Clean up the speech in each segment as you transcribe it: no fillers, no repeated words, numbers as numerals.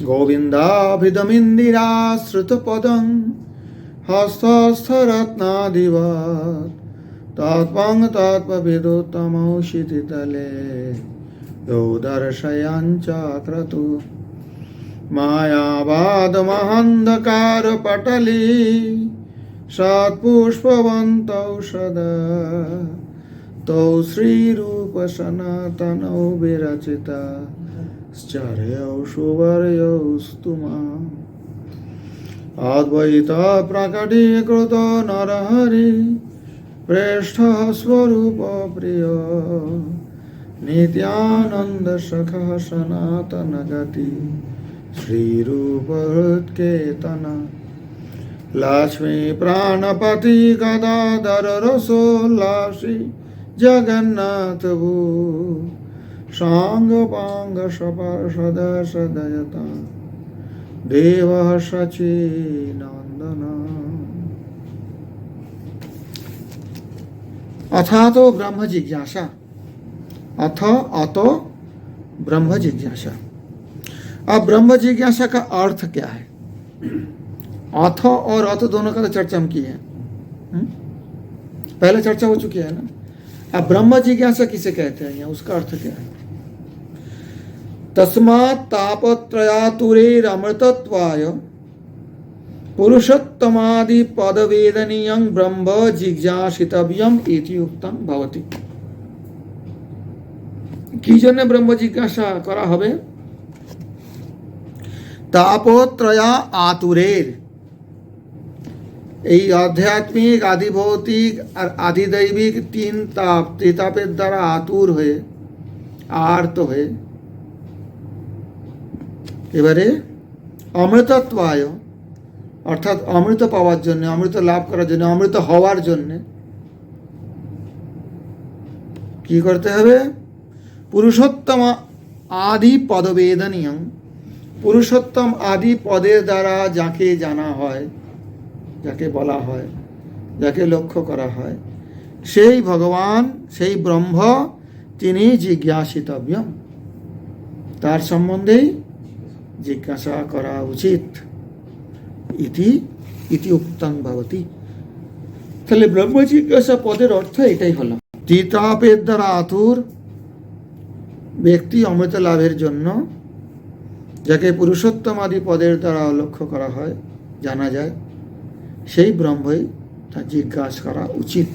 गोविन्दाभिधमिन्दिराश्रितपदं हस्तस्थरत्नादिवत् तत्पं तत्त्वविदुत्तमौषितितले यो दर्शयञ्चक्रतु मायावादमहन्धकारपटली सत्पुष्पवन्तौषधा तौ श्रीरूपसनातनौ विरचिता श्चर्यौ सुवर्यौ स्तुमा अद्वैत प्रकटीकृतो नरहरि प्रेष्ठः स्वरूप प्रिय नित्यानन्द सखः सनातन गति श्रीरूपहृत्केतन लक्ष्मी प्राणपति गदाधर रसोल्लासी जगन्नाथ भू सांगपांग सपार्षद सदयता देवः सचिनंदन। अथा तो ब्रह्म जिज्ञासा, अतो ब्रह्म जिज्ञासा। अब ब्रह्म जिज्ञासा का अर्थ क्या है? अथ और अथ दोनों का तो चर्चा हम की है, पहले चर्चा हो चुकी है ना। अब ब्रह्म जिज्ञासा किसे कहते हैं, यहाँ उसका अर्थ क्या है? तस्मात् तापत्रयातुरेरमृतत्वाय पुरुषोत्तमादि पदवेदनीयं ब्रह्म जिज्ञासितव्यम इति उक्तं भवति। কি জন্য ব্রহ্ম জিজ্ঞাসা করা হবে? তাপত্রয়া আতুরের, এই আধ্যাত্মিক, আদিভৌতিক আর আদিদৈবিক তিন তাপ, ত্রিতাপের দ্বারা আতুর হয়ে, আর্ত হয়ে, এবারে অমৃতত্বায় অর্থাৎ অমৃত পাওয়ার জন্য, অমৃত লাভ করার জন্য, অমৃত হওয়ার জন্য কি করতে হবে? পুরুষোত্তম আদি পদবেদনীয়, পুরুষোত্তম আদি পদের দ্বারা যাকে জানা হয়, যাকে বলা হয়, যাকে লক্ষ্য করা হয়, সেই ভগবান, সেই ব্রহ্ম, তিনি জিজ্ঞাসিতব্যম, তার সম্বন্ধেই জিজ্ঞাসা করা উচিত। ইতি উক্তং ভবতি। তাহলে ব্রহ্ম জিজ্ঞাসা পদের অর্থ এটাই হলো, ত্রিতাপের দ্বারা আতুর ব্যক্তি অমৃত লাভের জন্য যাকে পুরুষোত্তম আদি পদের দ্বারা লক্ষ্য করা হয়, জানা যায়, সেই ব্রহ্মই তা জিজ্ঞাসা করা উচিত।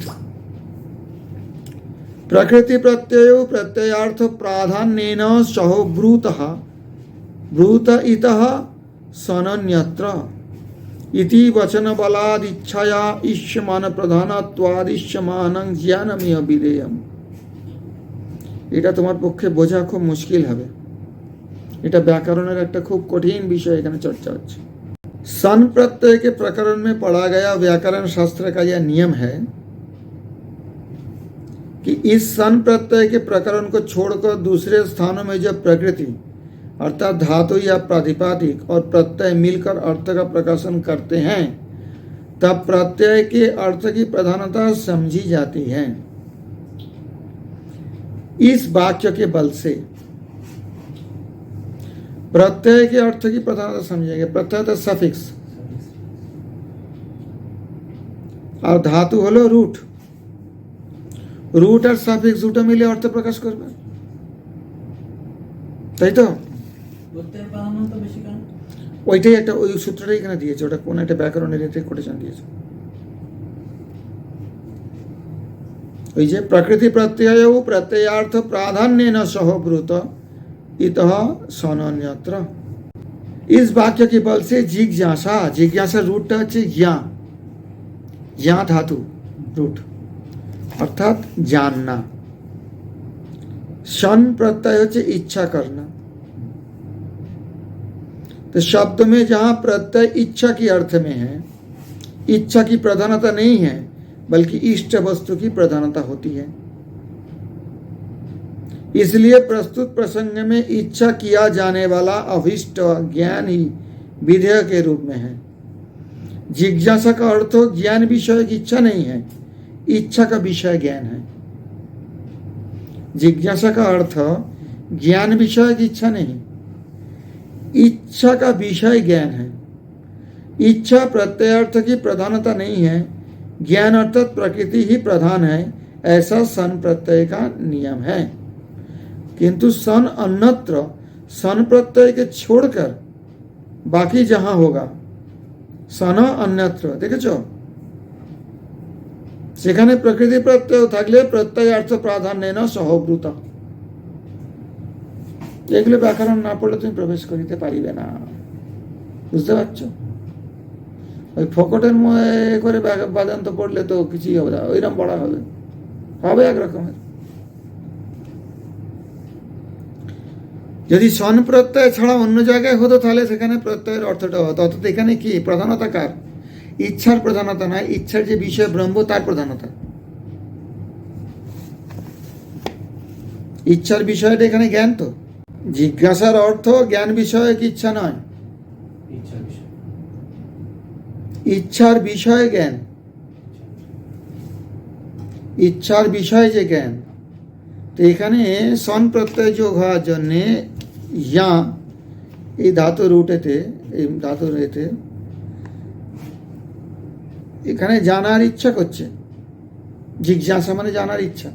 প্রকৃতি প্রত্যয় প্রত্যয়ার্থ প্রাধান্যেন সহ ব্রূতঃ ব্রূত ইতঃ সনন্যত্র ইতি বচন বলাদ ইচ্ছায়া ইষ্যমান প্রধানত্বাদিষ্যমানং জ্ঞানমিহ বিধেয়ম। এটা তোমার পক্ষে বোঝা খুব মুশকিল হবে, এটা व्याकरणের একটা খুব কঠিন বিষয় এখানে চর্চা হচ্ছে। सन प्रत्यय के प्रकरण में पढ़ा गया व्याकरण शास्त्र का यह नियम है कि इस सन प्रत्यय के प्रकरण को छोड़कर दूसरे स्थानों में जब प्रकृति अर्थात धातु या प्रातिपादिक और प्रत्यय मिलकर अर्थ का प्रकाशन करते हैं तब प्रत्यय के अर्थ की प्रधानता समझी जाती है। इस वाक्य के बल से प्रत्यय के अर्थ की प्रधानता समझेंगे। प्रत्यय तो सफिक्स और धातु हलो रूट, रूट और सफिक्स দুটো মিলে অর্থ প্রকাশ করবে, তাই তো? ওইটাই একটা, ওই সূত্রটাই এখানে দিয়েছে, ওটা কোন একটা ব্যাকরণের এতে কোটেশন দিয়েছে। ওই যে প্রকৃতি প্রত্যয় প্রত্যয়ার্থ প্রাধান্যেন সহ ব্রূত इतः सनन्यत्र। इस वाक्य के बल से जिज्ञासा, जिज्ञासा रूट হচ্ছে ज्ञा, ज्ञा धातु रूट अर्थात जानना। सन प्रत्यय হচ্ছে इच्छा करना। तो शब्द में जहां प्रत्यय इच्छा की अर्थ में है, इच्छा की प्रधानता नहीं है बल्कि इष्ट वस्तु की प्रधानता होती है। इसलिए प्रस्तुत प्रसंग में इच्छा किया जाने वाला अभिष्ट ज्ञान ही विधेय के रूप में है। जिज्ञासा का अर्थ ज्ञान विषय की इच्छा नहीं है, इच्छा का विषय ज्ञान है। जिज्ञासा का अर्थ ज्ञान विषय की इच्छा नहीं, इच्छा का विषय ज्ञान है। इच्छा प्रत्ययार्थ की प्रधानता नहीं है, ज्ञान अर्थात प्रकृति ही प्रधान है, ऐसा सन प्रत्यय का नियम है। किंतु सन अन्यत्र, सन प्रत्यय के छोड़कर बाकी जहां होगा, सन अन्यत्र দেখেছো, সেখানে প্রকৃতি প্রত্যয় থাকলে প্রত্যয়ার্থ প্রাধান্য সহব্রুত। এগুলো ব্যাকরণ না পড়লে তুমি প্রবেশ করিতে পারিবে না, বুঝতে পারছো? ওই ফকটের মধ্যে করে বাদান্ত পড়লে তো কিছুই হবে না, ওইরকম পড়া হবে, হবে একরকমের। যদি সন প্রত্যয় ছাড়া অন্য জায়গায় হতো তাহলে সেখানে প্রত্যয়ের অর্থটা হতো। অর্থাৎ এখানে কি প্রধানতা কার? ইচ্ছার প্রধানতা নয়, ইচ্ছার যে বিষয় ব্রহ্ম তার প্রধানতা। ইচ্ছার বিষয়টা এখানে জ্ঞান। তো জিজ্ঞাসার অর্থ জ্ঞান বিষয়ক ইচ্ছা নয়, ইচ্ছার বিষয় জ্ঞান, ইচ্ছার বিষয় যে জ্ঞান। তো এখানে সন প্রত্যয় যোগ হওয়ার জন্যে ইয়া এই ধাতুর উঠেতে, এই ধাতুর এতে এখানে জানার ইচ্ছা করছে। জিজ্ঞাসা মানে জানার ইচ্ছা।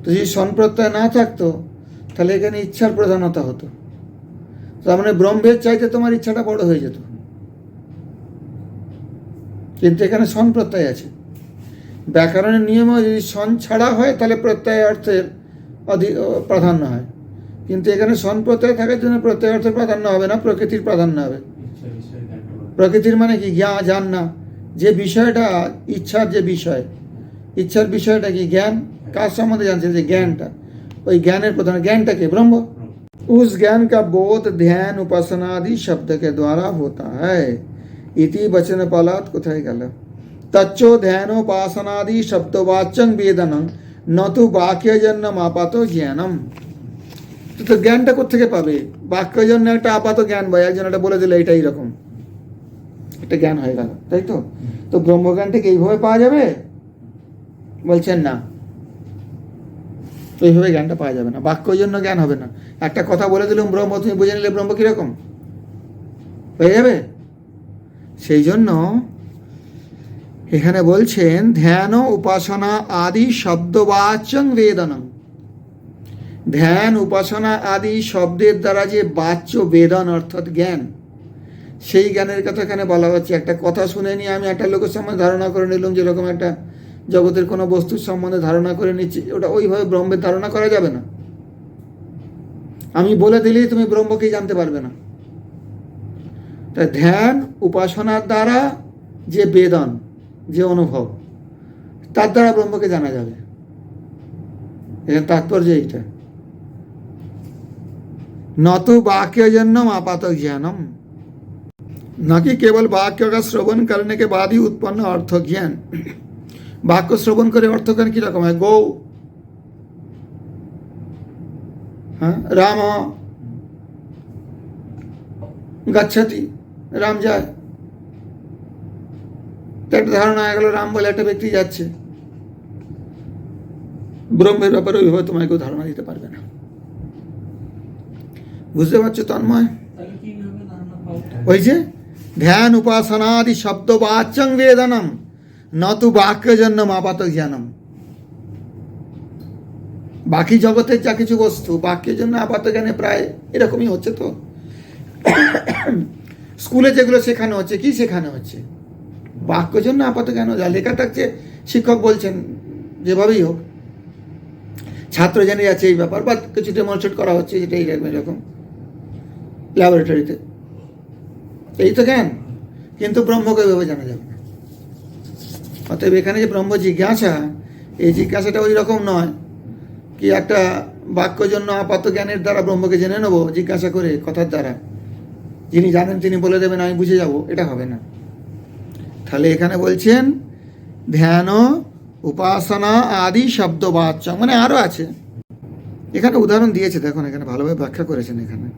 তো যদি সন প্রত্যয় না থাকতো তাহলে এখানে ইচ্ছার প্রধানতা হতো, তার মানে ব্রহ্মের চাইতে তোমার ইচ্ছাটা বড় হয়ে যেত। কিন্তু এখানে সন প্রত্যয় আছে। ব্যাকরণের নিয়ম যদি সন ছাড়া হয় তাহলে প্রত্যয় অর্থের প্রাধান্য হয়, কিন্তু এখানে সন প্রত্যয় থাকার জন্য প্রত্যয় অর্থের প্রাধান্য হবে না, প্রকৃতির প্রাধান্য হবে। প্রকৃতির মানে কি? জ্ঞান, জান না, যে বিষয়টা ইচ্ছার যে বিষয়, ইচ্ছার বিষয়টা কি? জ্ঞান। কার সম্বন্ধে জানছে? যে জ্ঞানটা, ওই জ্ঞানের প্রধান জ্ঞানটাকে ব্রহ্ম। उस ज्ञान का बोध ध्यान उपासना आदि शब्द के द्वारा होता है। इति वचन पालात কোথায় গেল? तच्चो ध्यानोपासनादि शब्दवाच्यं वेदनं न तो বাক্যজন্যম আপাত জ্ঞানম। তো জ্ঞানটা কোথেকে পাবে? বাক্যজন্য একটা আপাত জ্ঞান, বা একজন একটা বলে দিল এটা এইরকম, একটা জ্ঞান হয়ে গেল, তাই তো? তো ব্রহ্মজ্ঞানটাকে এইভাবে পাওয়া যাবে? বলছেন না, এইভাবে জ্ঞানটা পাওয়া যাবে না, বাক্যজন্য জ্ঞান হবে না। একটা কথা বলে দিলাম ব্রহ্ম, তুমি বুঝে নিলে ব্রহ্ম কিরকম হয়ে যাবে? সেই জন্য এখানে বলছেন ধ্যান উপাসনা আদি শব্দবাচ্যং বেদনম। ধ্যান উপাসনা আদি শব্দের দ্বারা যে বাচ্য বেদন অর্থাৎ জ্ঞান, সেই জ্ঞানের কথা এখানে বলা হচ্ছে। একটা কথা শুনে নিয়ে আমি একটা লোকের সম্বন্ধে ধারণা করে নিলাম, যেরকম একটা জগতের কোনো বস্তুর সম্বন্ধে ধারণা করে নিচ্ছি, ওটা ওইভাবে ব্রহ্মের ধারণা করা যাবে না। আমি বলে দিলেই তুমি ব্রহ্মকেই জানতে পারবে না। তাই ধ্যান উপাসনার দ্বারা যে বেদন, যে অনুভব, তার দ্বারা ব্রহ্মকে জানা যাবে। এর তাৎপর্য এইটা। নত वाक्यजन्यम आपात ज्ञानम, न कि केवल वाक्य का श्रवण करने के बाद ही उत्पन्न अर्थ ज्ञान। বাক্য শ্রবণ করে অর্থজ্ঞান কিরকম হয়? গৌ, হ্যাঁ, রাম গচ্ছতি, রাম যায়, একটা ধারণা হয়ে গেল রাম বলে একটা ব্যক্তি যাচ্ছে। ব্রহ্মের ব্যাপারে ওইভাবে তোমায় কেউ ধারণা দিতে পারবে না। বুঝতে পারছো তন্ময়? ওই যে ধ্যান উপাসনাদি শব্দবাচ্যং বেদনম न तो বাক্যজন্যম আপাত জ্ঞানম। বাকি জগতের যা কিছু বস্তু বাক্যের জন্য আপাত জ্ঞানে প্রায় এরকমই হচ্ছে। তো স্কুলে যেগুলো শেখানো হচ্ছে, কি শেখানো হচ্ছে? বাক্যের জন্য আপাত জ্ঞান, যা লেখা থাকছে শিক্ষক বলছেন যেভাবেই হোক, ছাত্র জেনে যাচ্ছে এই ব্যাপার, বা কিছু ডেমনস্ট্রেট করা হচ্ছে যেটা এরকম ল্যাবরেটরিতে, এই তো জ্ঞান। কিন্তু ব্রহ্মকে এভাবে জানা যাবে না। অতএব এখানে যে ব্রহ্ম জিজ্ঞাসা, এই জিজ্ঞাসাটা ওই রকম নয় কি একটা বাক্য জন্য আপাত জ্ঞানের দ্বারা ব্রহ্মকে জেনে নেবো জিজ্ঞাসা করে, কথার দ্বারা যিনি জানেন তিনি বলে দেবেন আমি বুঝে যাব, এটা হবে না। তাহলে এখানে বলছেন ধ্যান উপাসনা আদি শব্দবাচ্য, মানে আরো আছে, এখানে উদাহরণ দিয়েছে, দেখুন এখানে ভালোভাবে ব্যাখ্যা করেছেন। এখানে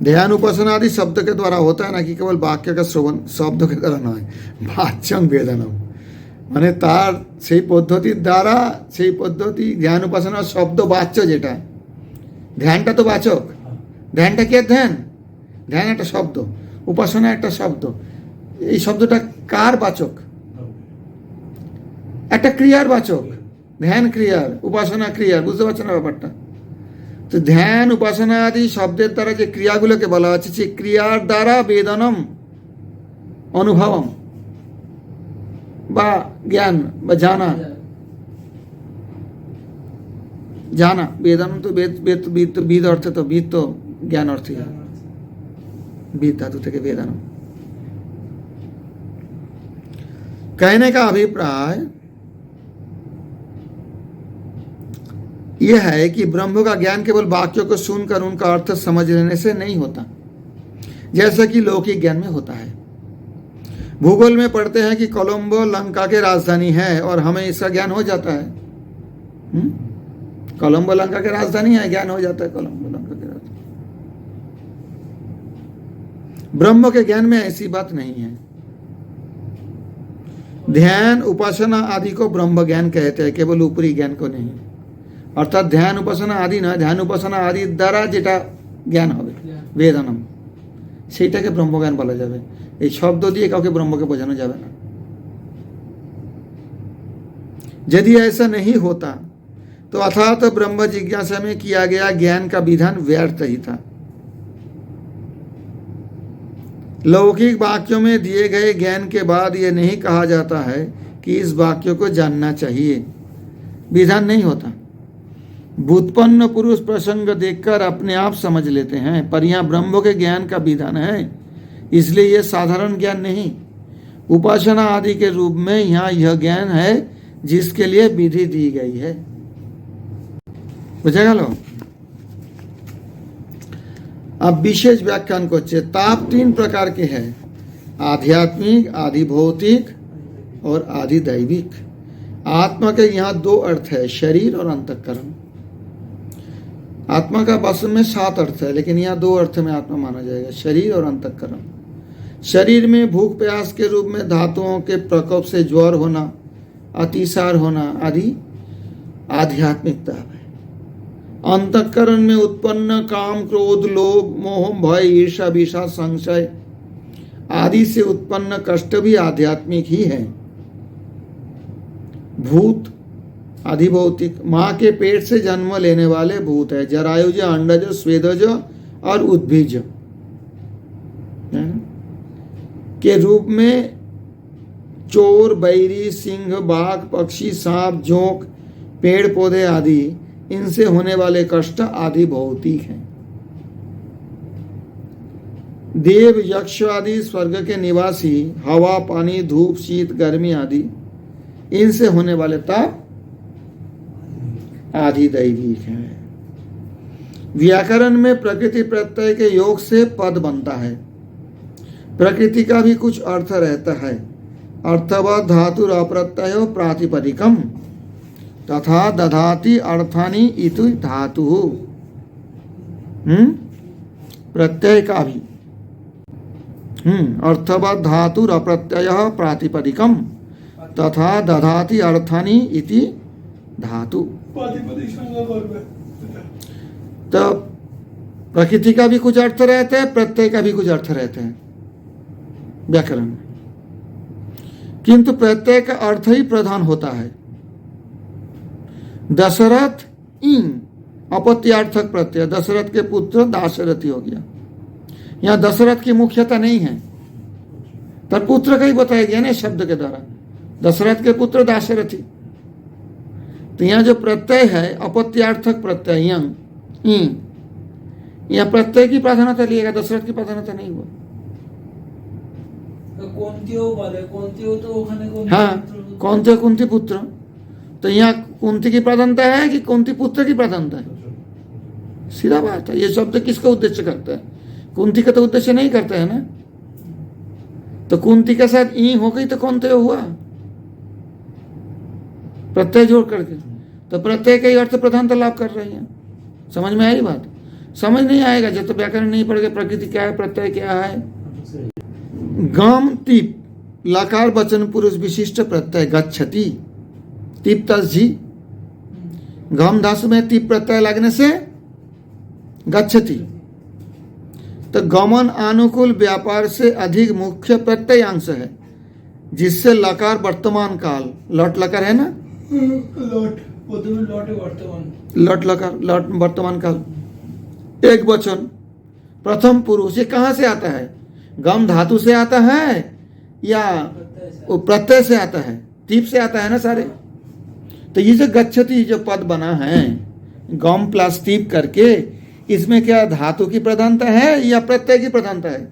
ध्यान उपासना आदि शब्द के द्वारा होता है, ना कि केवल वाक्य का श्रवण, शब्द के द्वारा नয়, বাচ্যং বেদনম, মানে তার সেই পদ্ধতির দ্বারা, সেই পদ্ধতি ধ্যান উপাসনার শব্দ বাচ্য, যেটা ধ্যানটা তো বাচক, ধ্যানটা কি? ধ্যান, ধ্যান একটা শব্দ, উপাসনা একটা শব্দ। এই শব্দটা কার বাচক? একটা ক্রিয়ার বাচক। ধ্যান ক্রিয়ার, উপাসনা ক্রিয়ার। বুঝতে পারছেন না ব্যাপারটা? তো ধ্যান উপাসনা আদি শব্দের দ্বারা যে ক্রিয়াগুলোকে বলা হচ্ছে, সেই ক্রিয়ার দ্বারা বেদনম অনুভবম বা জ্ঞান বা জানা, জানা। বেদনম তো বেদ অর্থে তো, বিদ তো জ্ঞান অর্থে, बीज धातु থেকে वेदनम। कहने का अभिप्राय यह है कि ब्रह्म का ज्ञान केवल वाक्यों को सुनकर उनका अर्थ समझ लेने से नहीं होता, जैसा कि लौकिक ज्ञान में होता है। भूगोल में पढ़ते हैं कि कोलंबो लंका के राजधानी है और हमें इसका ज्ञान हो जाता है। कोलंबो लंका के राजधानी है, ज्ञान हो जाता है कोलंबो लंका के राजधानी। ब्रह्म के ज्ञान में ऐसी बात नहीं है। ध्यान उपासना आदि को ब्रह्म ज्ञान कहते हैं, केवल ऊपरी ज्ञान को नहीं। अर्थात ध्यान उपासना आदि ना, ध्यान उपासना आदि द्वारा जेटा ज्ञान হবে वेदनम, সেইটাকে ব্রহ্মজ্ঞান বলা যাবে। এই শব্দ দিয়ে কাউকে ব্রহ্মকে বোঝানো যাবে না। यदि ऐसा नहीं होता तो अर्थात ब्रह्म जिज्ञासा में किया गया ज्ञान का विधान व्यर्थ ही था। लौकिक वाक्यों में दिए गए ज्ञान के बाद यह नहीं कहा जाता है कि इस वाक्य को जानना चाहिए, विधान नहीं होता। व्युत्पन्न पुरुष प्रसंग देखकर अपने आप समझ लेते हैं, पर यहाँ ब्रह्म के ज्ञान का विधान है, इसलिए यह साधारण ज्ञान नहीं, उपासना आदि के रूप में यहाँ यह ज्ञान है जिसके लिए विधि दी गई है। बुझे गल? अब विशेष व्याख्यान को ताप 3 प्रकार के हैं, आध्यात्मिक, आदि भौतिक और आदि दैविक। आत्मा के यहाँ 2 अर्थ है, शरीर और अंतःकरण। आत्मा का वास्तव में 7 अर्थ है, लेकिन यहाँ 2 अर्थ में आत्मा माना जाएगा, शरीर और अंतःकरण। शरीर में भूख प्यास के रूप में धातुओं के प्रकोप से ज्वर होना, अतिसार होना आदि आध्यात्मिकता है। अंतःकरण में उत्पन्न काम, क्रोध, लोभ, मोह, भय, ईर्ष्या, विषाद, संशय आदि से उत्पन्न कष्ट भी आध्यात्मिक ही है। भूत आदि भौतिक, माँ के पेट से जन्म लेने वाले भूत है, जरायुज, अंडज, स्वेदज और उद्भिज के रूप में चोर, बैरी, सिंह, बाघ, पक्षी, सांप, जोंक, पेड़ पौधे आदि, इनसे होने वाले कष्ट आदि भौतिक हैं। देव, यक्ष आदि स्वर्ग के निवासी, हवा, पानी, धूप, शीत, गर्मी आदि, इनसे होने वाले ताप आदि दैविक है। व्याकरण में प्रकृति प्रत्यय के योग से पद बनता है। प्रकृति का भी कुछ अर्थ रहता है, अर्थवत् धातु अप्रत्यय प्रातिपदिकम तथा दधाति अर्थानि इति धातु। प्रत्यय का भी अर्थवत् धातु अप्रत्यय प्रातिपदिकम तथा दधाति अर्थानि इति धातु। तो प्रकृति का भी कुछ अर्थ रहता है, प्रत्यय का भी कुछ अर्थ रहते हैं व्याकरण में, किंतु प्रत्यय का अर्थ ही प्रधान होता है। दशरथ इन अपत्यार्थक प्रत्यय, दशरथ के पुत्र दाशरथी हो गया। यहाँ दशरथ की मुख्यता नहीं है, पर पुत्र का ही बताया गया ना शब्द के द्वारा, दशरथ के पुत्र दाशरथी। तो यहाँ जो प्रत्यय है अपत्यार्थक प्रत्यय, यहाँ प्रत्यय की प्राधान्यता लिएगा, दशरथ की प्राधान्यता नहीं हुआ। हाँ, कुंती पुत्र, तो यहाँ कुंती की प्राधान्यता है कि कुंती पुत्र की प्राधान्यता है? सीधा बात है। ये शब्द किसका उद्देश्य करता है? कुंती का तो उद्देश्य नहीं करता है ना। तो कुंती के साथ ई हो गई तो कौन तो हुआ प्रत्यय जोड़ करके, तो प्रत्यय का ही अर्थ प्रधानता लाभ कर रही है। समझ में आई बात? समझ नहीं आएगा जब तो व्याकरण नहीं पढ़ेगा, प्रकृति क्या है, प्रत्यय क्या है। गम तीप लकार वचन पुरुष विशिष्ट प्रत्यय गच्छति, तीप तस्जी, गम धातु में तीप प्रत्यय लगने से गच्छति, तो गमन अनुकूल व्यापार से अधिक मुख्य प्रत्ययांश है, जिससे लकार वर्तमान काल, लट लकार है ना, লট প্রথমে লটে বর্তমান लट लकार, लट वर्तमान काल, एक वचन, प्रथम पुरुष, ये कहाँ से आता है? गम धातु से आता है या वो प्रत्यय से आता है? तीप से आता है ना सारे। तो ये जो गच्छति जो पद बना है गम प्लस तीप करके, इसमें क्या धातु की प्रधानता है या प्रत्यय की प्रधानता है?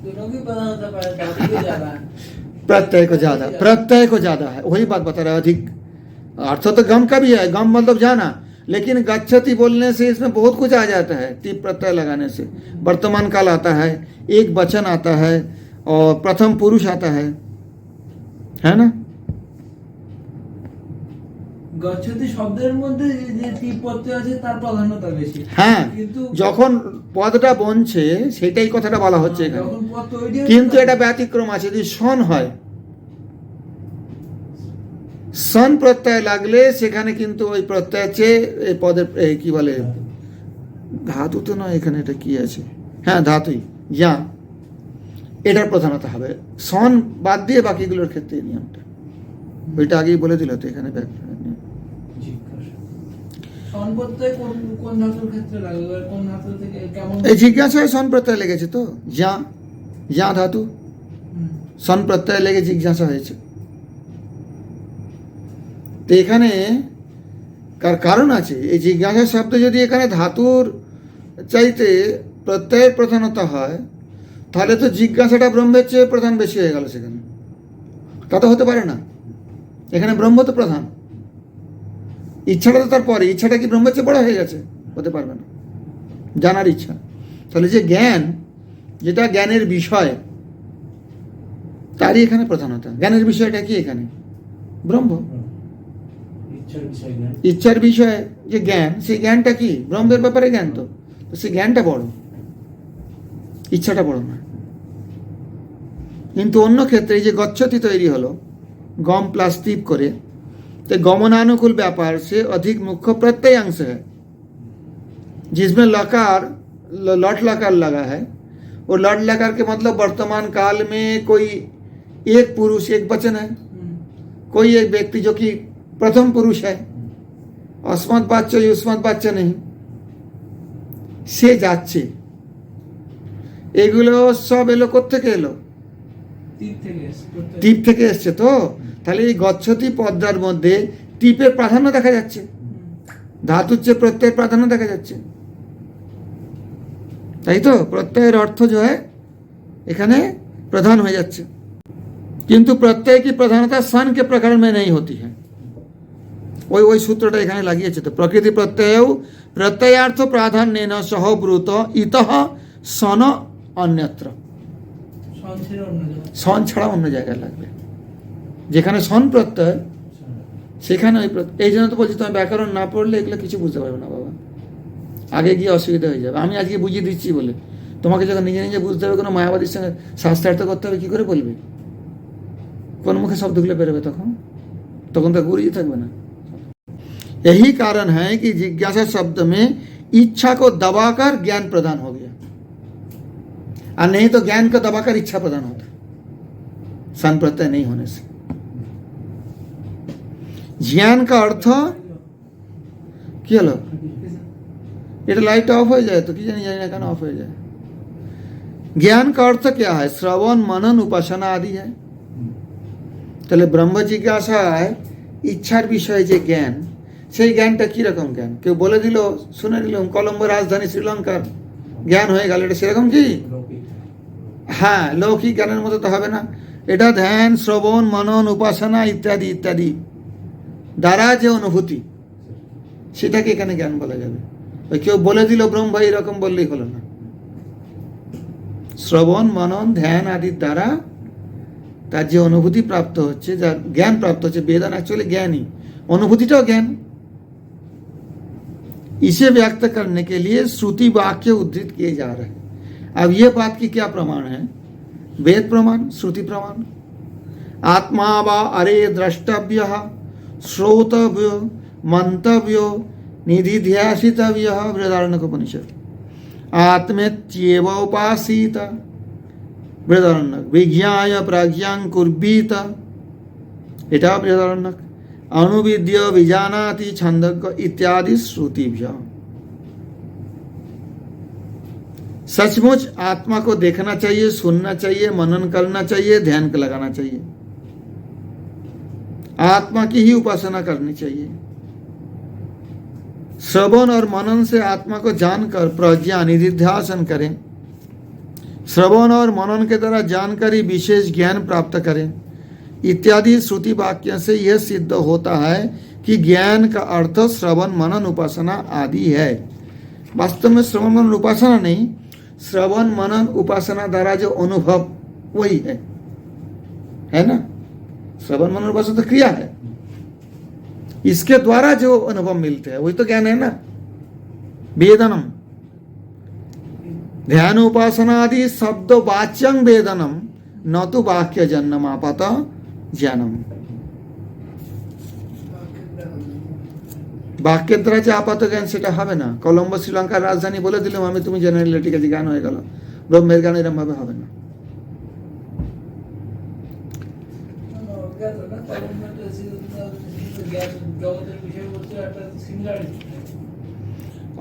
दोनों की प्रधानता पर धातु की ज्यादा है। प्रत्यय को ज्यादा, प्रत्यय को ज्यादा है, वही बात बता रहा है। अधिक अर्थ तो गम का भी है, गम मतलब जाना, लेकिन गच्छति बोलने से इसमें बहुत कुछ आ जाता है। तीप प्रत्यय लगाने से वर्तमान काल आता है, एक वचन आता है और प्रथम पुरुष आता है ना। গচ্ছতি শব্দের মধ্যে যে টি প্রত্যয় আছে তার প্রাধান্যতা বেশি। হ্যাঁ, কিন্তু যখন পদটা বনছে সেটাই কথাটা বলা হচ্ছে এখানে, যখন পদ তৈরি কিন্তু এটা ব্যতিক্রম আছে। যদি সন হয়, সন প্রত্যয় লাগলে সেখানে কিন্তু ওই প্রত্যয় চেয়ে এই পদের কি বলে, ধাতু তো নয় এখানে, এটা কি আছে, হ্যাঁ ধাতুই, যা এটার প্রধানতা হবে। সন বাদ দিয়ে বাকিগুলোর ক্ষেত্রে এই নিয়মটা, ওইটা আগেই বলে দিল তো এখানে ব্যাকরণ নিয়ম। সন প্রত্যয় কোন কোন ধাতুর ক্ষেত্রে লাগবে, কোন ধাতু থেকে কেমন? এই জিজ্ঞাসায় সন প্রত্যয় লেগেছে তো, যা যা ধাতু সন প্রত্যয় লেগে জিজ্ঞাসা হয়েছে। তো এখানে কারণ আছে, এই জিজ্ঞাসা শব্দ যদি এখানে ধাতুর চাইতে প্রত্যয়ের প্রধানতা হয়, তাহলে তো জিজ্ঞাসাটা ব্রহ্মের চেয়ে প্রধান বেশি হয়ে গেল সেখানে। তা তো হতে পারে না, এখানে ব্রহ্ম তো প্রধান, ইচ্ছাটা তো তারপরে, ইচ্ছাটা কি ব্রহ্মের চেয়ে বড় হয়ে গেছে? হতে পারবে না, জানার ইচ্ছা। তাহলে যে জ্ঞান, যেটা জ্ঞানের বিষয়, তারই এখানে প্রধানতা। জ্ঞানের বিষয়টা কি এখানে? ব্রহ্ম। ইচ্ছার বিষয় যে জ্ঞান, সেই জ্ঞানটা কি? ব্রহ্মের ব্যাপারে জ্ঞান, তো সেই জ্ঞানটা বড়, ইচ্ছাটা বড় না। কিন্তু অন্য ক্ষেত্রে এই যে গচ্ছতি তৈরি হলো गम प्लस तीप करे, तो गमनानुकूल व्यापार से अधिक मुख्य प्रत्ययांश है, जिसमें लकार लट लकार लगा है। और लट लकार के मतलब वर्तमान काल में कोई एक पुरुष एक वचन है, कोई एक व्यक्ति जो कि प्रथम पुरुष है, अस्मत् बाच्य युष्मत् बाच्य नहीं, से যাচ্ছে। এগুলো সব এলো কোত্থেকে এলো? টিপ থেকে এসছে। তো তাহলে এই গচ্ছতি পদ্মার মধ্যে টিপের প্রাধান্য দেখা যাচ্ছে, ধাতুর চেয়ে প্রত্যয়ের প্রাধান্য দেখা যাচ্ছে, তাই তো? প্রত্যয়ের অর্থ जो है এখানে প্রধান হয়ে যাচ্ছে। কিন্তু প্রত্যয় की प्रधानता सन के प्रकरण में नहीं होती है। ওই সূত্রটা এখানে লাগিয়েছে তো, প্রকৃতি প্রত্যয় প্রত্যয়ার্থ প্রাধান্যেন সহব্রুত ইতঃ সন অন্যত্র। সন ছাড়া অন্য জায়গায় লাগবে, যেখানে সন প্রত্যয় সেখানে ওই প্রত্যয়। এই জন্য তো বলছি, তোমার ব্যাকরণ না পড়লে এগুলো কিছু বুঝতে পারবে না বাবা, আগে গিয়ে অসুবিধা হয়ে যাবে। আমি আজকে বুঝিয়ে দিচ্ছি বলে, তোমাকে যখন নিজে নিজে বুঝতে হবে, কোনো মায়াবাদীর সঙ্গে শাস্ত্রার্থ করতে হবে, কি করে বলবে? কোন মুখে শব্দগুলো বেরোবে? তখন তো গুরুই থাকবে না। यही कारण है कि जिज्ञासा शब्द में इच्छा को दबाकर ज्ञान प्रदान हो गया, और नहीं तो ज्ञान को दबाकर इच्छा प्रदान होता, सन प्रत्यय नहीं होने से। ज्ञान का अर्थ কি হলো? এটা লাইট অফ হয়ে যায় তো, কি জানি না কেন অফ হয়ে যায়। ज्ञान का अर्थ क्या है? श्रवण मनन उपासना आदि है। তাহলে ব্রহ্ম জিজ্ঞাসায় ইচ্ছার বিষয়ে যে জ্ঞান, সেই জ্ঞানটা কীরকম জ্ঞান? কেউ বলে দিল, শুনে নিলাম কলম্বো রাজধানী শ্রীলঙ্কার জ্ঞান হয়ে গেল, এটা সেরকম কি? হ্যাঁ, লৌকিক জ্ঞানের মতো তো হবে না। এটা ধ্যান, শ্রবণ, মনন, উপাসনা ইত্যাদি ইত্যাদি দ্বারা যে অনুভূতি, সেটাকে এখানে জ্ঞান বলা যাবে। ওই কেউ বলে দিল ব্রহ্ম এরকম বললেই হলো না। শ্রবণ, মনন, ধ্যান আদির দ্বারা তার যে অনুভূতি প্রাপ্ত হচ্ছে, যার জ্ঞান প্রাপ্ত হচ্ছে, वेदन एक्चुअली ज्ञानी, अनुभूतिटाও ज्ञान। इसे व्यक्त करने के लिए श्रुति वाक्य उद्धृत किए जा रहे हैं। अब ये बात की क्या प्रमाण है? वेद प्रमाण, श्रुति प्रमाण। आत्मा वा अरे द्रष्टव्य, श्रोतव्य, मंतव्य, निधिध्यासितव्य, बृहदारण्यकोपनिषद। आत्मेत्येव उपासीत बृहदारण्यक विज्ञाय प्रज्ञां कुर्वीत এটা बृहदारण्यक अनुविद्य विजानाति छंदज्ञ इत्यादि श्रुतिभ्य। सचमुच आत्मा को देखना चाहिए, सुनना चाहिए, मनन करना चाहिए, ध्यान को लगाना चाहिए, आत्मा की ही उपासना करनी चाहिए। श्रवण और मनन से आत्मा को जानकर प्रज्ञा निधिध्यासन करें, श्रवण और मनन के द्वारा जानकारी विशेष ज्ञान प्राप्त करें इत्यादि श्रुति वाक्य से यह सिद्ध होता है कि ज्ञान का अर्थ श्रवण मनन उपासना आदि है। वास्तव में श्रवण मनन उपासना नहीं, श्रवण मनन उपासना द्वारा जो अनुभव वही है ना। श्रवण मनन उपासना तो क्रिया है, इसके द्वारा जो अनुभव मिलते हैं वही तो ज्ञान है ना। वेदनम ध्यान उपासना आदि शब्द वाच्यं वेदनम न तो वाक्य जन्म आपात ज्ञानम। বাক্যের দ্বারা যে আপাত জ্ঞান সেটা হবে না। কলম্বো শ্রীলঙ্কার রাজধানী বলে দিলাম আমি, তুমি জেনারেল ঠিক আছে জ্ঞান হয়ে গেল। ব্রহ্মের জ্ঞান এরকম ভাবে হবে না।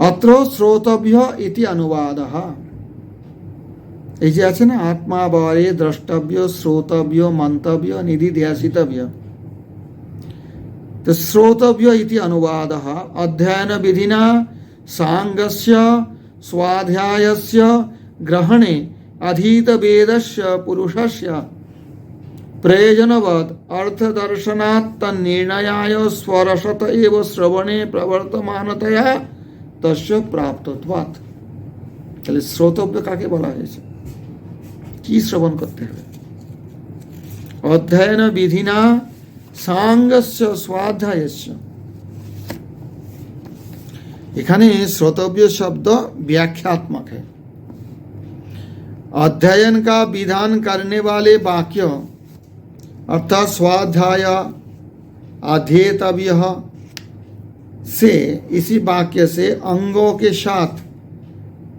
অত্র শ্রোতব্য ইতি অনুবাদঃ। এই যে আছে না আত্মা বারে দ্রষ্টব্য শ্রোতব্য মন্তব্য নিধিধ্যাসিতব্য। तो श्रोतव्य इति अनुवादः अध्ययन विधिना सांगस्य स्वाध्यायस्य ग्रहणे अधीत वेदस्य पुरुषस्य प्रयोजनवद अर्थदर्शनात् तन्निर्णयाय स्वरसत एव श्रवणे प्रवर्तमानतया तस्य प्राप्तत्वात्। चलिए श्रोतव्य काके बोला है, की श्रवण करते हैं। अध्ययन विधिना सांगस्य स्वाध्यायस्य, এখানে श्रोतव्य शब्द व्याख्यात्मक है। अध्ययन का विधान करने वाले वाक्य अर्थात स्वाध्याय अध्येतव्य से, इसी वाक्य से अंगों के साथ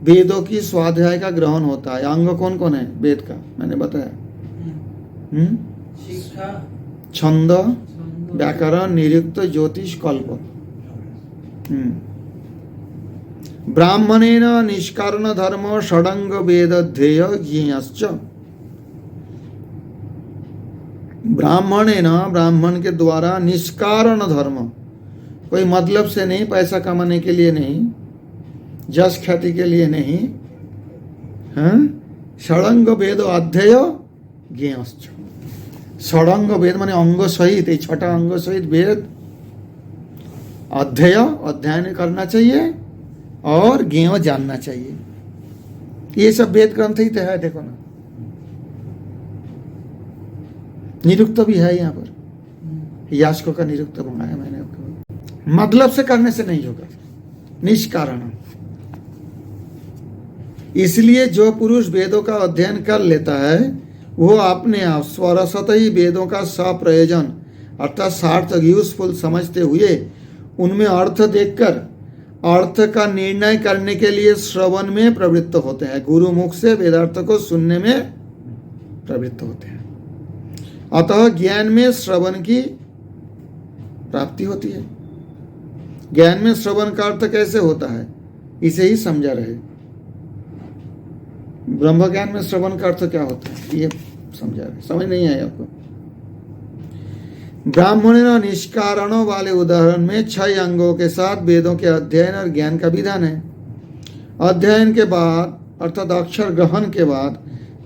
वेदों की स्वाध्याय का ग्रहण होता है। अंग कौन कौन है वेद का, मैंने बताया। शिक्षा, छंद, व्याकरण, निरुक्त, ज्योतिष, कल्प। ब्राह्मणेन निष्कारण धर्म षडंग वेद ध्येय ज्ञेयश्च। ब्राह्मणेन ब्राह्मण के द्वारा निष्कारण धर्म, कोई मतलब से नहीं, पैसा कमाने के लिए नहीं, जस ख्याति के लिए नहीं, षडंग वेद अध्यय ज्ञेयश्च। षडंग वेद माने अंग सहित, ये छठा अंग सहित वेद अध्यय अध्ययन करना चाहिए और ज्ञेय जानना चाहिए। ये सब वेद ग्रंथ ही तो है, देखो ना। निरुक्त भी है यहाँ पर, यास्को का निरुक्त मंगाया मैंने आपको। मतलब से करने से नहीं होगा, निष्कारण। इसलिए जो पुरुष वेदों का अध्ययन कर लेता है वो अपने आप स्वरसत ही वेदों का सप्रयोजन अर्थात सार्थक यूजफुल समझते हुए उनमें अर्थ देखकर अर्थ का निर्णय करने के लिए श्रवण में प्रवृत्त होते हैं, गुरु मुख से वेदार्थ को सुनने में प्रवृत्त होते हैं। अतः ज्ञान में श्रवण की प्राप्ति होती है। ज्ञान में श्रवण का अर्थ कैसे होता है इसे ही समझा रहे। ब्रह्म ज्ञान में श्रवण का अर्थ क्या होता है ये समझा रहे, समझ नहीं आया आपको। ब्राह्मण निष्कारणों वाले उदाहरण में 6 अंगों के साथ वेदों के अध्ययन और ज्ञान का विधान है। अध्ययन के बाद अर्थात अक्षर ग्रहण के बाद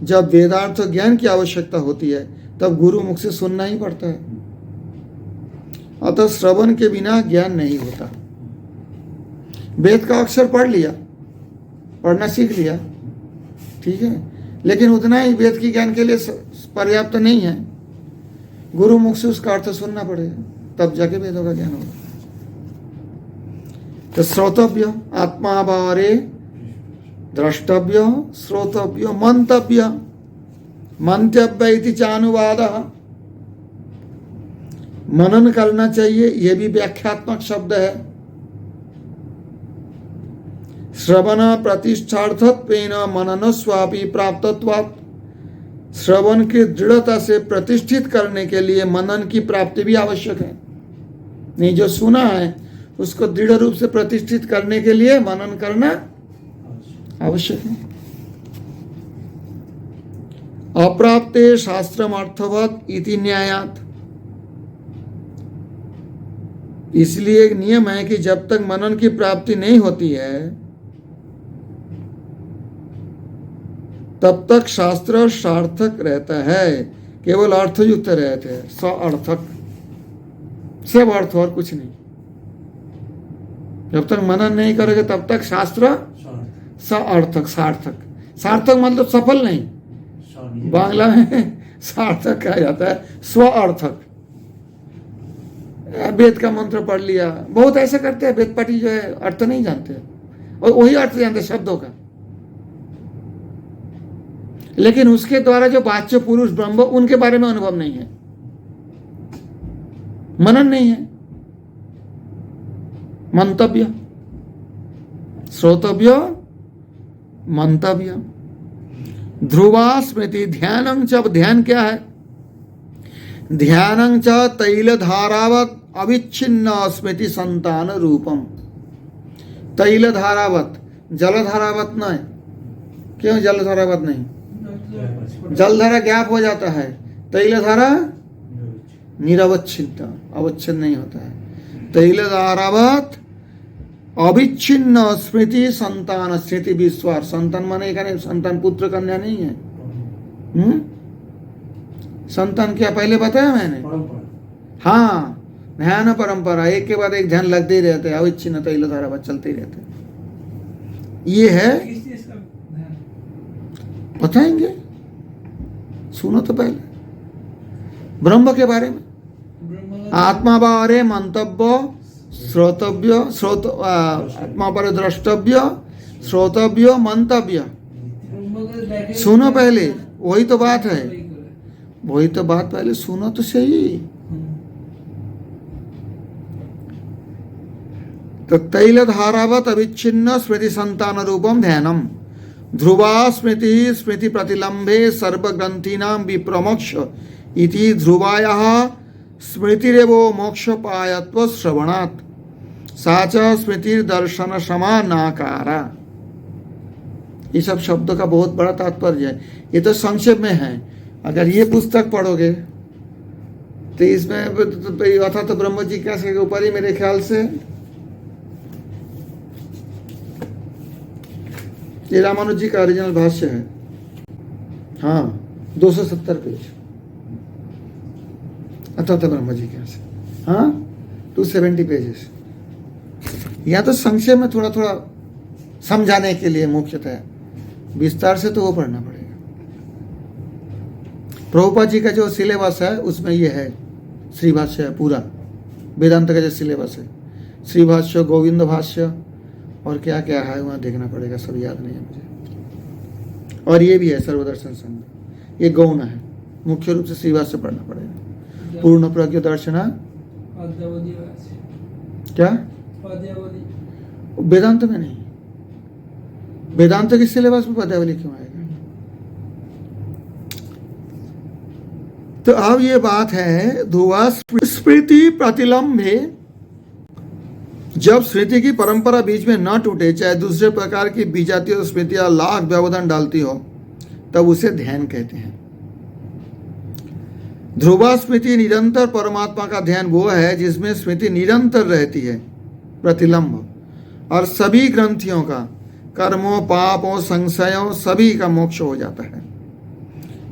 जब वेदार्थ ज्ञान की आवश्यकता होती है तब गुरु मुख से सुनना ही पड़ता है। अतः श्रवण के बिना ज्ञान नहीं होता। वेद का अक्षर पढ़ लिया, पढ़ना सीख लिया, ठीक है, लेकिन उतना ही वेद की ज्ञान के लिए पर्याप्त नहीं है। गुरु मुख से उसका अर्थ सुनना पड़ेगा, तब जाके वेदों का ज्ञान होगा। तो श्रोतव्य आत्मा बारे द्रष्टव्य श्रोतव्य मंतव्य मंतव्य इति चानुवादः। मनन करना चाहिए, यह भी व्याख्यात्मक शब्द है। श्रवण प्रतिष्ठार्थत्वेन मनन स्वापि प्राप्तत्वात्, श्रवण की दृढ़ता से प्रतिष्ठित करने के लिए मनन की प्राप्ति भी आवश्यक है। नहीं, जो सुना है उसको दृढ़ रूप से प्रतिष्ठित करने के लिए मनन करना आवश्यक है। अप्राप्ते शास्त्रम अर्थवत इति न्यायात, इसलिए एक नियम है कि जब तक मनन की प्राप्ति नहीं होती है तब तक शास्त्र सार्थक रहता है, केवल अर्थयुक्त रहते हैं, सार्थक, सब अर्थ और कुछ नहीं। जब तक मनन नहीं करोगे तब तक शास्त्र सार्थक, सार्थक, सार्थक मतलब सफल नहीं, बांग्ला में सार्थक कहा जाता है स्वार्थक। वेद का मंत्र पढ़ लिया, बहुत ऐसे करते हैं वेद पाठी जो है अर्थ नहीं जानते और वही अर्थ जानते शब्दों का, लेकिन उसके द्वारा जो वाच्य पुरुष ब्रह्म उनके बारे में अनुभव नहीं है, मनन नहीं है। मंतव्य, श्रोतव्य, मंतव्य। ध्रुवा स्मृति ध्यानं च, ध्यान क्या है? ध्यानं च तैल धारावत अविच्छिन्न स्मृति संतान रूपम। तैल धारावत, जल धारावत नहीं। क्यों जल धारावत नहीं? जलधारा गैप हो जाता है, तैल धारा निरवच्छिन्न, अवच्छिन्न नहीं होता है। तैल धारावत अविच्छिन्न स्मृति संतान, स्मृति विश्वास, संतान माने का नहीं, संतान पुत्र कन्या नहीं है। संतान क्या पहले बताया मैंने? हाँ, ध्यान परंपरा, एक के बाद एक ध्यान लगते ही रहते हैं, अविच्छिन्न तैल धारावत चलते ही रहते हैं। ये है, बताएंगे, सुनो तो पहले ब्रह्म के बारे में। आत्मा बारे मंतव्य, श्रोतव्य, आत्मा पर द्रष्टव्य, श्रोतव्य, मंतव्य। सुनो पहले, वही तो बात है, वही तो बात, पहले सुनो तो सही। तो तैल धारावत अविच्छिन्न स्मृति संतान रूपम ध्यानम। ध्रुवा स्मृति स्मृति प्रतिलंबे सर्वग्रंथीनां विप्रमोक्ष इति ध्रुवायाः स्मृतिरेवो मोक्षपायत्व श्रवणात् साच स्मृति दर्शन समानाकारा। ये सब शब्दों का बहुत बड़ा तात्पर्य है, ये तो संक्षेप में है। अगर ये पुस्तक पढ़ोगे तो इसमें अथा तो ब्रह्म जी के ऊपर ही मेरे ख्याल से ये रामानुज जी का ओरिजिनल भाष्य है। हाँ, 270 पेज अथा तो ब्रह्म जी के यहाँ से। हाँ, 270 पेजेस। या तो संक्षेप में थोड़ा थोड़ा समझाने के लिए मुख्यतः, विस्तार से तो वो पढ़ना पड़ेगा। प्रभुपाद जी का जो सिलेबस है उसमें ये है, श्री भाष्य है पूरा, वेदांत का जो सिलेबस है, श्री भाष्य, गोविंद भाष्य और क्या क्या है वहाँ देखना पड़ेगा, सब याद नहीं है मुझे। और ये भी है सर्वदर्शन संघ, ये गौण है, मुख्य रूप से श्री भाष्य पढ़ना पड़ेगा। पूर्ण प्रज्ञ दर्शना क्या वेदांत में नहीं, वेदांत के सिलेबस में पदावली क्यों आएगा? तो अब ये बात है, ध्रुवा स्मृति प्रतिलंबे, जब स्मृति की परंपरा बीच में न टूटे, चाहे दूसरे प्रकार की विजातीय स्मृतियां लाख व्यवधान डालती हो, तब उसे ध्यान कहते हैं। ध्रुवा स्मृति निरंतर परमात्मा का ध्यान वो है जिसमें स्मृति निरंतर रहती है, प्रतिलंब, और सभी ग्रंथियों का, कर्मों, पापों, संशयों सभी का मोक्ष हो जाता है।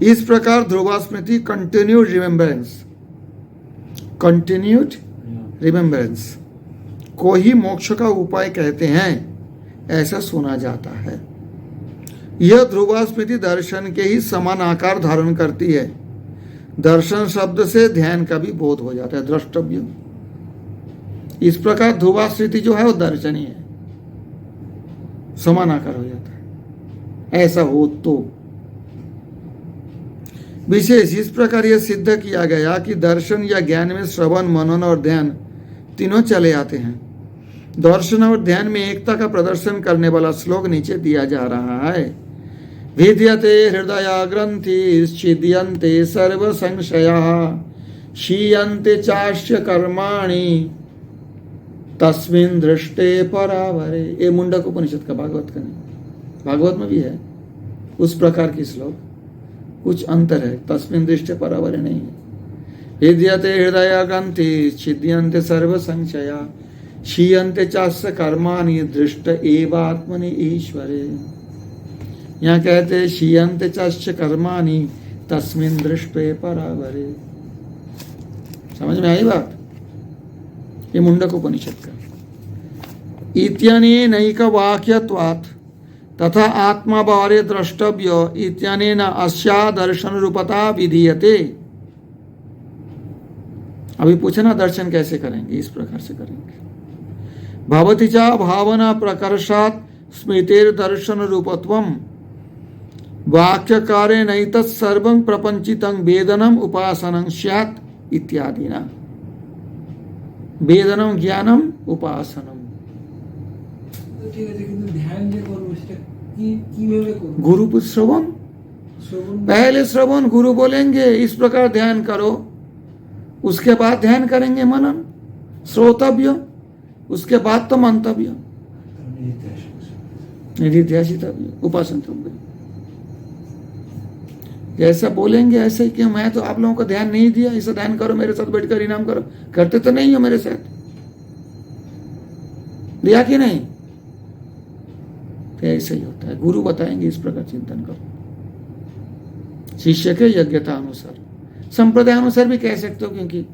इस प्रकार ध्रुवा स्मृति कंटिन्यूड रिमेम्बरेंस, कंटिन्यूड रिमेम्बरेंस को ही मोक्ष का उपाय कहते हैं, ऐसा सुना जाता है। यह ध्रुवा स्मृति दर्शन के ही समान आकार धारण करती है। दर्शन शब्द से ध्यान का भी बोध हो जाता है, द्रष्टव्य। इस प्रकार ध्रुवा स्मृति जो है वो दर्शन ही है, समान आकार हो जाता है। ऐसा हो तो विशेष इस प्रकार यह सिद्ध किया गया कि दर्शन या ज्ञान में श्रवण, मनन और ध्यान तीनों चले आते हैं। दर्शन और ध्यान में एकता का प्रदर्शन करने वाला श्लोक नीचे दिया जा रहा है। विद्यते हृदय ग्रंथि छिद्यन्ते सर्व संशयाः क्षीयन्ते चास्य कर्माणि तस्मिन् दृष्टे परावरे। ये मुंडक उपनिषद का, भागवत का नहीं, भागवत में भी है उस प्रकार की श्लोक, कुछ अंतर है, तस्मिन् दृष्टे परावरे नहीं है। विद्यते हृदय ग्रंथि छिद्यन्ते सर्व संशया क्षीयन्ते चास्य कर्माणि दृष्ट एवात्मनि ईश्वरे। यहाँ कहते क्षीयन्ते चास्य कर्माणि तस्मिन् दृष्टे परावरे। समझ में आई बात? ये मुंडक उपनिषद का। इत्यनेनैक वाक्यत्वात् तथा आत्मा बारे द्रष्टव्य इत्यनेन अस्या दर्शन रूपता विधीयते। अभी पूछना दर्शन कैसे करेंगे? इस प्रकार से करेंगे। भवति च भावना प्रकर्षात् स्मृतिर दर्शन रूपत्वम वाक्यकारे नैतत् सर्वं प्रपंचितं वेदनम उपासनं स्यात् इत्यादिना। वेदनम ज्ञानम उपासनम। ঠিক আছে, কিন্তু ধ্যান যে করব সেটা কিভাবে করব? गुरु श्रवण, पहले श्रवण गुरु बोलेंगे इस प्रकार ध्यान करो, उसके बाद ध्यान करेंगे मनन, श्रोतव्य, उसके बाद तो मंतव्य, निधिध्यासितव्य, उपासनतव्य। जैसा बोलेंगे ऐसे ही। क्यों? मैं तो आप लोगों को ध्यान नहीं दिया, इसे ध्यान करो, मेरे साथ बैठकर इनाम करो, करते तो नहीं हो मेरे साथ, दिया कि नहीं? तो ऐसे ही होता है, गुरु बताएंगे इस प्रकार चिंतन करो, शिष्य के योग्यता अनुसार, संप्रदाय अनुसार भी कह सकते हो, क्योंकि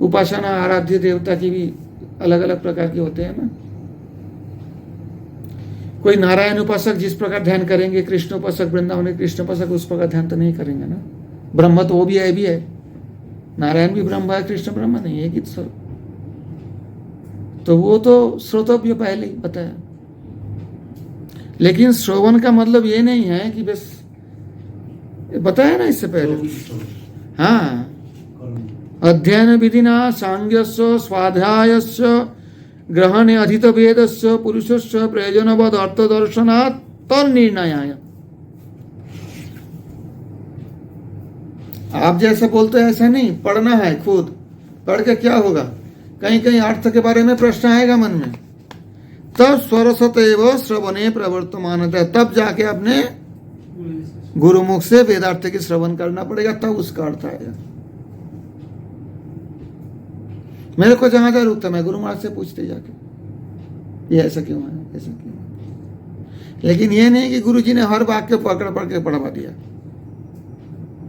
उपासना आराध्य देवता की भी अलग अलग प्रकार के होते हैं ना। कोई नारायण उपासक जिस प्रकार ध्यान करेंगे, कृष्ण उपासक वृंदावन में कृष्ण उपासक उस प्रकार ध्यान तो नहीं करेंगे ना। ब्रह्म तो वो भी है, भी है, नारायण भी ब्रह्म है, कृष्ण ब्रह्म नहीं है, गीत स्वरूप। तो वो तो श्रोतव्य पहले ही बताया। लेकिन श्रवण का मतलब ये नहीं है कि बस, बताया ना इससे पहले। हाँ, अध्ययन विधिना सांग्यस्य स्वाध्यायस्य ग्रहणे अधित वेदस्य पुरुषस्य प्रयोजनवद अर्थ दर्शनात् तन्निर्णयाय। आप जैसे बोलते हैं ऐसा नहीं, पढ़ना है, खुद पढ़ के क्या होगा, कहीं कहीं अर्थ के बारे में प्रश्न आएगा मन में, तब स्वरसतैव श्रवणे प्रवर्तमानतः, तब जाके अपने गुरुमुख से वेदार्थ की श्रवण करना पड़ेगा, तब उसका अर्थ आएगा। मेरे को जहां जरूरत है मैं गुरु महाराज से पूछते जाके, ये ऐसा क्यों है, ऐसा क्यों है। लेकिन ये नहीं कि गुरु जी ने हर वाक्य पकड़ पढ़ के पढ़वा दिया,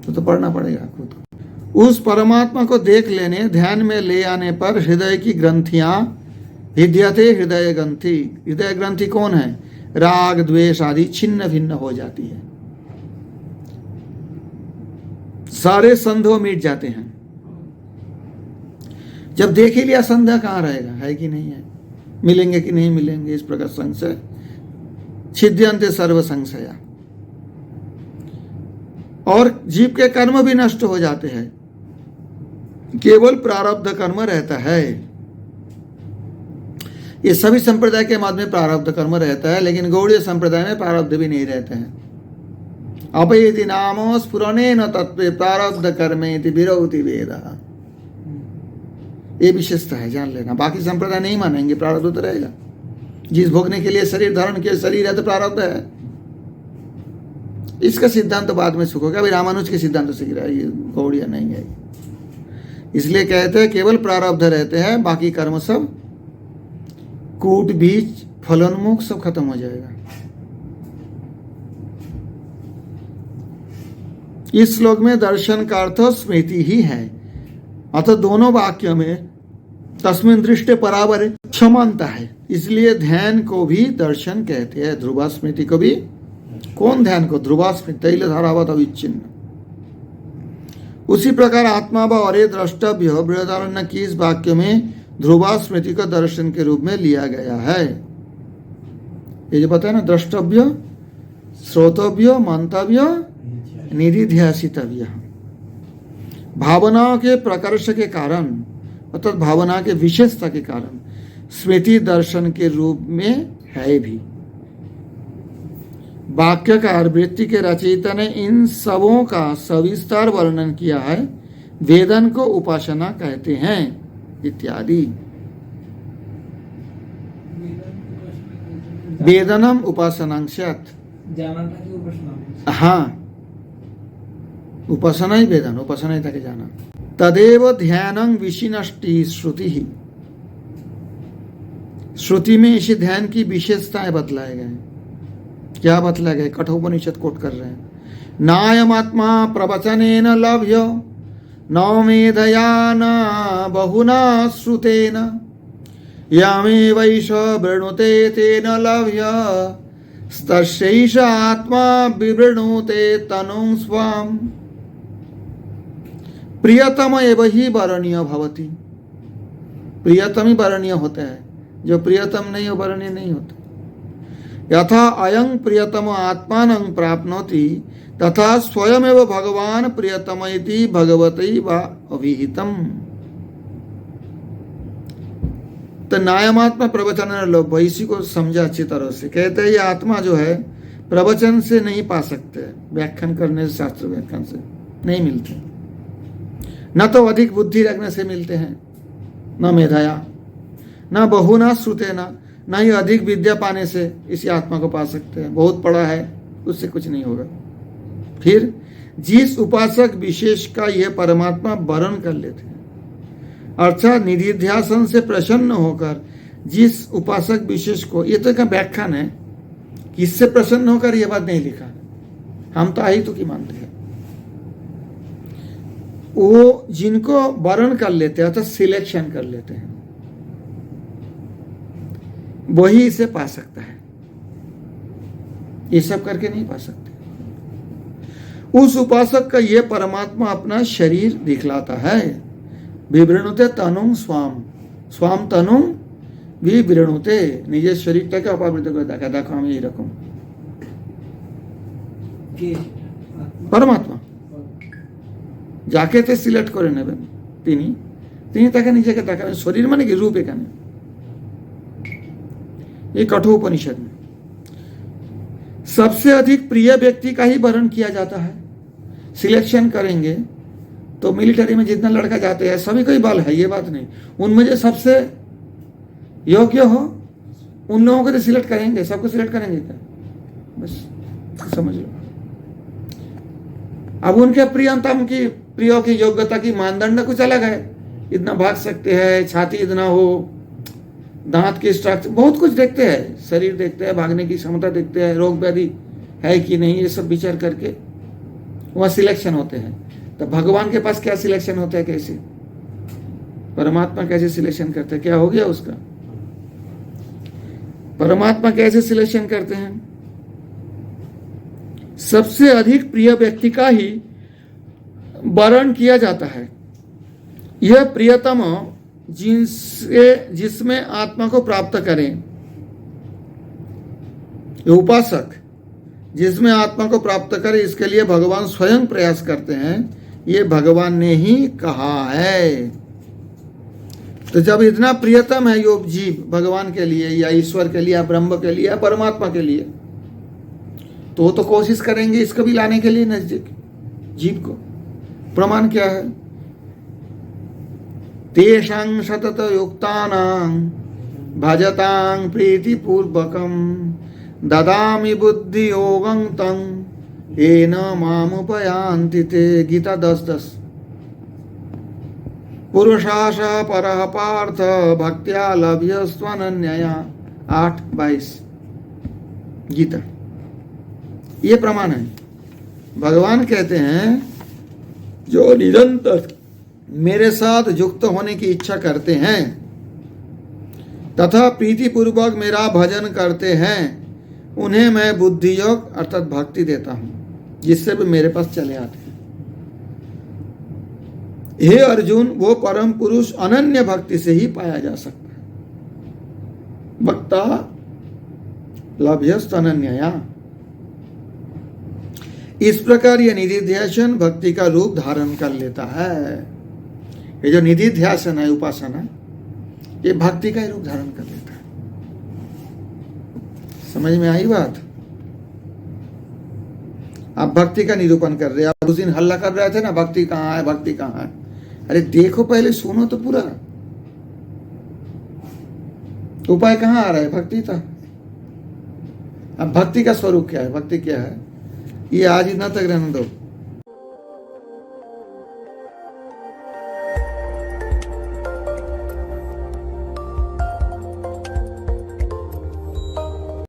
तो पढ़ना पड़ेगा खुद को। उस परमात्मा को देख लेने, ध्यान में ले आने पर हृदय की ग्रंथियां, विद्यते हृदय ग्रंथि, हृदय ग्रंथि कौन है, राग द्वेष आदि छिन्न भिन्न हो जाती है, सारे संदेह मिट जाते हैं। जब देख ही लिया, संदेह कहाँ रहेगा, है कि नहीं है, मिलेंगे कि नहीं मिलेंगे, इस प्रकार संशय छिद्यन्ते सर्व संशया। और जीव के कर्म भी नष्ट हो जाते हैं, केवल प्रारब्ध कर्म रहता है। ये सभी संप्रदाय के मध्य में प्रारब्ध कर्म रहता है, लेकिन गौड़ीय संप्रदाय में प्रारब्ध भी नहीं रहते हैं। अपयति नामो स्फुरणेन तत्वे प्रारब्ध कर्मेति विरोधि वेदः। ये विशेषता है, जान लेना। बाकी संप्रदाय नहीं मानेंगे, प्रारब्ध तो रहेगा। जिस भोगने के लिए शरीर धारण किया, शरीर है तो प्रारब्ध है। इसका सिद्धांत तो बाद में सीखोगे, अभी रामानुज के सिद्धांत तो सीख रहा है, ये गौड़िया नहीं है। इसलिए कहते हैं केवल प्रारब्ध रहते हैं, बाकी कर्म सब कूट बीज फलोन्मुख सब खत्म हो जाएगा। इस श्लोक में दर्शन का अर्थ स्मृति ही है, अतः दोनों वाक्यों में तस्मिन् दृष्टे परावरे समानता है। इसलिए ध्यान को भी दर्शन कहते हैं, ध्रुवा स्मृति को भी। कौन ध्यान को? ध्रुवा स्मृति, तैल धारावत अविच्छिन्न। उसी प्रकार आत्मा व अरे द्रष्टव्य बृहदारण्य की इस वाक्य में ध्रुवा स्मृति को दर्शन के रूप में लिया गया है। ये जो पता है ना, द्रष्टव्य, श्रोतव्य, मंतव्य, निधिध्यासितव्य। भावनाओं के प्रकर्ष के कारण, अर्थात भावना के विशेषता के कारण स्मृति दर्शन के रूप में है भी। वाक्यकार वृत्ति के रचयिता ने इन सबों का सविस्तार वर्णन किया है। वेदन को उपासना कहते हैं इत्यादि। वेदनम उपासनांशत, जाना था कि उपासना। हाँ, उपासना ही वेदन, उपासना ही था कि जाना। तदेव ध्यानं विशिनष्टि श्रुति ही। श्रुति में इसी ध्यान की विशेषताएं बतलाए गए। क्या बतलाए गए? कठोपनिषद कोट कर रहे हैं। नायमात्मा प्रवचनेन लभ्य न मेधया न बहुना श्रुतेन यमेवैष वृणुते तेन लभ्य तस्यैष आत्मा विवृणुते तनुं स्वाम। प्रियतम एव ही वरणीय भवति। प्रियतम ही वरणीय होता है, जो प्रियतम नहीं हो वरणीय नहीं होता। यथा अयं प्रियतम आत्मानं प्राप्नोति तथा स्वयमेव भगवान प्रियतम इति भगवती वा अभिहितम। तो नायमात्मा प्रवचन लोभ, इसी को समझा अच्छी तरह से। कहते हैं ये आत्मा जो है प्रवचन से नहीं पा सकते, व्याख्यान करने से, शास्त्र व्याख्यान से नहीं मिलते। न तो अधिक बुद्धि रखने से मिलते हैं, न मेधाया, न बहुना श्रुतेना, न ही अधिक विद्या पाने से इसी आत्मा को पा सकते हैं। बहुत पढ़ा है उससे कुछ नहीं होगा। फिर जिस उपासक विशेष का यह परमात्मा वरण कर लेते हैं, अर्थात निधिध्यासन से प्रसन्न होकर जिस उपासक विशेष को, ये तो एक व्याख्यान है, किससे प्रसन्न होकर यह बात नहीं लिखा, हम तो आई तो की मानते हैं। वो जिनको वरण कर लेते हैं, अर्थात सिलेक्शन कर लेते हैं, वही इसे पा सकता है। ये सब करके नहीं पा सकते। उस उपासक का यह परमात्मा अपना शरीर दिखलाता है। विवृणुते तनुं स्वाम, स्वाम तनुं विवृणुते, निजे शरीरটাকে অপাবৃত করে দেখা, দেখো আমি এইরকম। परमात्मा যাকে তে সিলেক্ট করে নেবেন তিনি, তিনি তাকে নিজেকে দেখাবেন। শরীর মানে কি? রূপ। এখানে ये कठोपनिषद में सबसे अधिक प्रिय व्यक्ति का ही वर्ण किया जाता है। सिलेक्शन करेंगे तो मिलिट्री में जितना लड़का जाते हैं सभी को ही बल है, ये बात नहीं। उनमें जो सबसे योग्य हो उन लोगों को तो सिलेक्ट करेंगे। सबको सिलेक्ट करेंगे क्या? बस समझ लो। अब उनके प्रियतम की, प्रियो की योग्यता की मानदंड कुछ अलग है। इतना भाग सकते हैं, छाती इतना हो, दांत की स्ट्रक्चर, बहुत कुछ देखते हैं, शरीर देखते हैं, भागने की क्षमता देखते हैं, रोग व्याधि है कि नहीं, ये सब विचार करके वह सिलेक्शन होते हैं। तो भगवान के पास क्या सिलेक्शन होता है? कैसे परमात्मा कैसे सिलेक्शन करते हैं? क्या हो गया उसका? परमात्मा कैसे सिलेक्शन करते हैं? सबसे अधिक प्रिय व्यक्ति का ही वर्ण किया जाता है। यह प्रियतम जिसमें आत्मा को प्राप्त करें, उपासक जिसमें आत्मा को प्राप्त करे, इसके लिए भगवान स्वयं प्रयास करते हैं। ये भगवान ने ही कहा है। तो जब इतना प्रियतम है योग जीव भगवान के लिए या ईश्वर के लिए या ब्रह्म के लिए या परमात्मा के लिए, तो कोशिश करेंगे इसको भी लाने के लिए नजदीक जीव को। प्रमाण क्या है? तेषां सतत युक्तानां भजतां प्रीतिपूर्वकं ददामि बुद्धि योगं तं येन मामुपयान्ति ते। गीता 10:10। पुरुषाश परः पार्थ भक्त्या लभ्यस्त्वनन्यया 8:22 गीता। ये प्रमाण है। भगवान कहते हैं जो निरंतर मेरे साथ युक्त होने की इच्छा करते हैं तथा प्रीतिपूर्वक मेरा भजन करते हैं, उन्हें मैं बुद्धि योग अर्थात भक्ति देता हूं, जिससे भी मेरे पास चले आते हैं। हे अर्जुन, वो परम पुरुष अनन्य भक्ति से ही पाया जा सकता है। भक्ता लभ्यस्त अनन्यया। इस प्रकार यह निधिध्यासन भक्ति का रूप धारण कर लेता है। ये जो निधिध्यासन है, उपासना, ये भक्ति का ही रूप धारण कर लेता है। समझ में आई बात? आप भक्ति का निरूपण कर रहे हैं। आप उस दिन हल्ला कर रहे थे ना, भक्ति कहाँ है, भक्ति कहाँ है। अरे देखो पहले, सुनो तो पूरा। उपाय कहाँ आ रहा है? भक्ति था। अब भक्ति का स्वरूप क्या है, भक्ति क्या है, ये आज ही न तक रहने दो।